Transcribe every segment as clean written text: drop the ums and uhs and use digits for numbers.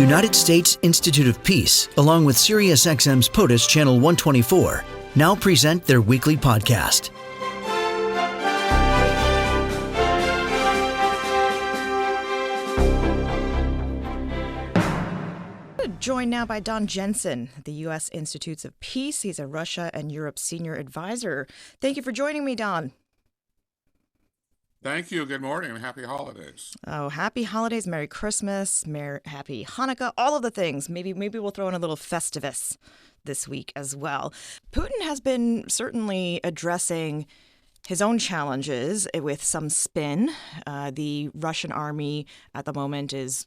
United States Institute of Peace, along with SiriusXM's POTUS Channel 124, now present their weekly podcast. Joined now by Don Jensen, the U.S. Institutes of Peace. He's a Russia and Europe senior advisor. Thank you for joining me, Don. Thank you. Good morning and happy holidays. Oh, happy holidays, Merry Christmas, happy Hanukkah, all of the things. Maybe we'll throw in a little Festivus this week as well. Putin has been certainly addressing his own challenges with some spin. The Russian army at the moment is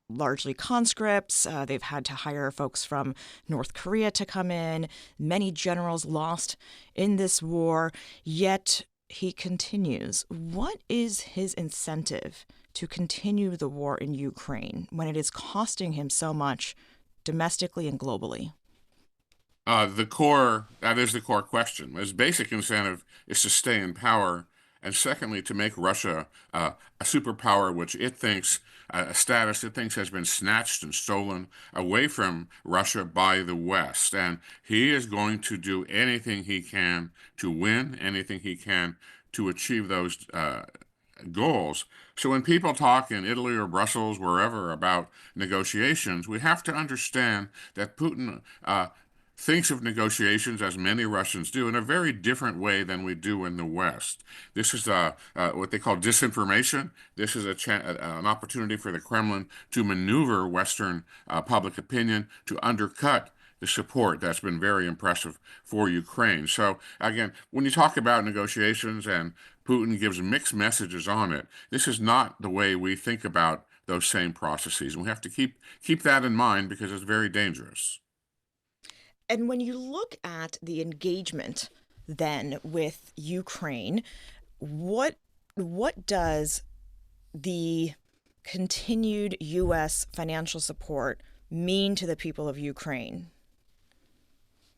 largely conscripts. They've had to hire folks from North Korea to come in. Many generals lost in this war, yet he continues. What is his incentive to continue the war in Ukraine when it is costing him so much domestically and globally? That is the core question. His basic incentive is to stay in power, and secondly, to make Russia a superpower, which it thinks, a status it thinks has been snatched and stolen away from Russia by the West. And he is going to do anything he can to win, anything he can to achieve those goals. So when people talk in Italy or Brussels, wherever, about negotiations, we have to understand that Putin thinks of negotiations, as many Russians do, in a very different way than we do in the West. This is what they call disinformation. This is an opportunity for the Kremlin to maneuver Western public opinion to undercut the support that's been very impressive for Ukraine. So again, when you talk about negotiations and Putin gives mixed messages on it, this is not the way we think about those same processes. And we have to keep that in mind because it's very dangerous. And when you look at the engagement then with Ukraine, what does the continued U.S. financial support mean to the people of Ukraine?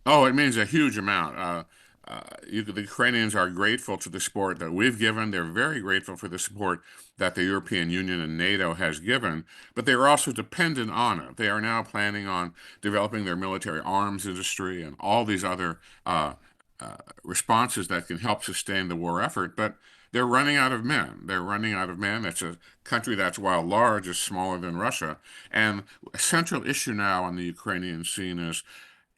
Oh, it means a huge amount. The Ukrainians are grateful to the support that we've given. They're very grateful for the support that the European Union and NATO has given, but they're also dependent on it. They are now planning on developing their military arms industry and all these other responses that can help sustain the war effort, but they're running out of men. They're running out of men. It's a country that's, while large, is smaller than Russia. And a central issue now on the Ukrainian scene is,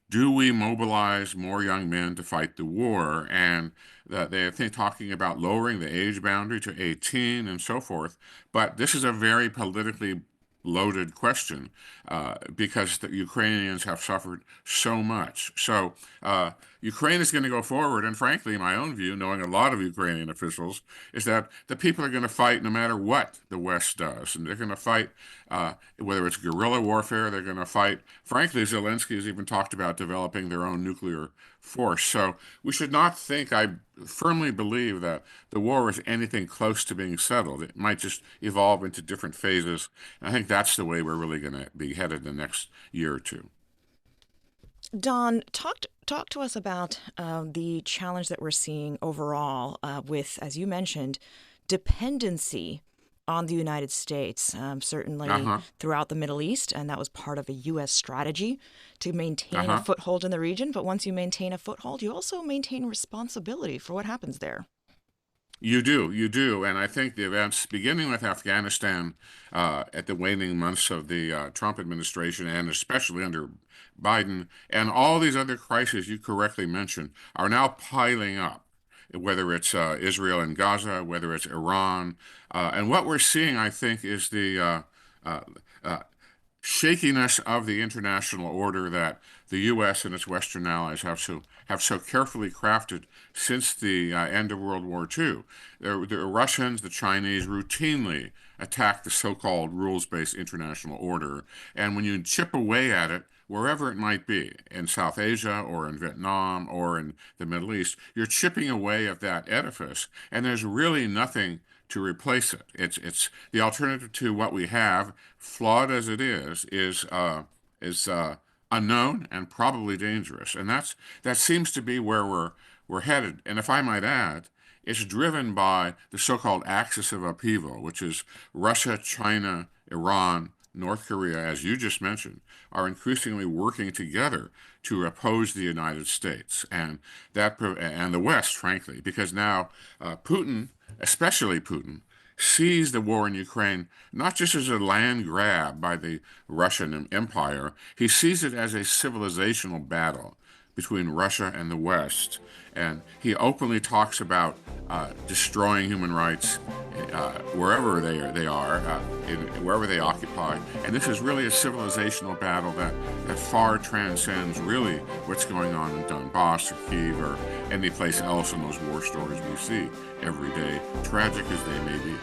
do we mobilize more young men to fight the war? And they're talking about lowering the age boundary to 18 and so forth. But this is a very politically loaded question because the Ukrainians have suffered so much. So Ukraine is going to go forward. And frankly, my own view, knowing a lot of Ukrainian officials, is that the people are going to fight no matter what the West does. And they're going to fight, whether it's guerrilla warfare, they're going to fight. Frankly, Zelensky has even talked about developing their own nuclear force. So we should not think, I firmly believe, that the war is anything close to being settled. It might just evolve into different phases. And I think that's the way we're really going to be headed the next year or two. Don, talk to us about the challenge that we're seeing overall with, as you mentioned, dependency on the United States, certainly throughout the Middle East, and that was part of a U.S. strategy to maintain a foothold in the region. But once you maintain a foothold, you also maintain responsibility for what happens there. You do. And I think the events beginning with Afghanistan at the waning months of the Trump administration, and especially under Biden, and all these other crises you correctly mentioned, are now piling up, whether it's Israel and Gaza, whether it's Iran. And what we're seeing, I think, is the shakiness of the international order that the U.S. and its Western allies have so carefully crafted since the end of World War II. The Russians, the Chinese routinely attack the so-called rules-based international order, and when you chip away at it, wherever it might be, in South Asia or in Vietnam or in the Middle East, you're chipping away at that edifice, and there's really nothing to replace it. It's the alternative to what we have, flawed as it is unknown and probably dangerous, and that seems to be where we're headed. And if I might add, it's driven by the so-called axis of upheaval, which is Russia, China, Iran, North Korea, as you just mentioned, are increasingly working together to oppose the United States and the West, frankly, because now Putin, especially Putin, sees the war in Ukraine not just as a land grab by the Russian Empire, he sees it as a civilizational battle between Russia and the West. And he openly talks about destroying human rights wherever wherever they occupy. And this is really a civilizational battle that far transcends really what's going on in Donbass or Kyiv or any place else in those war stories we see every day, tragic as they may be.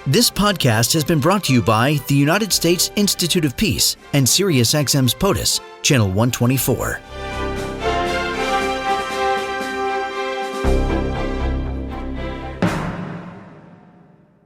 This podcast has been brought to you by the United States Institute of Peace and SiriusXM's POTUS, Channel 124.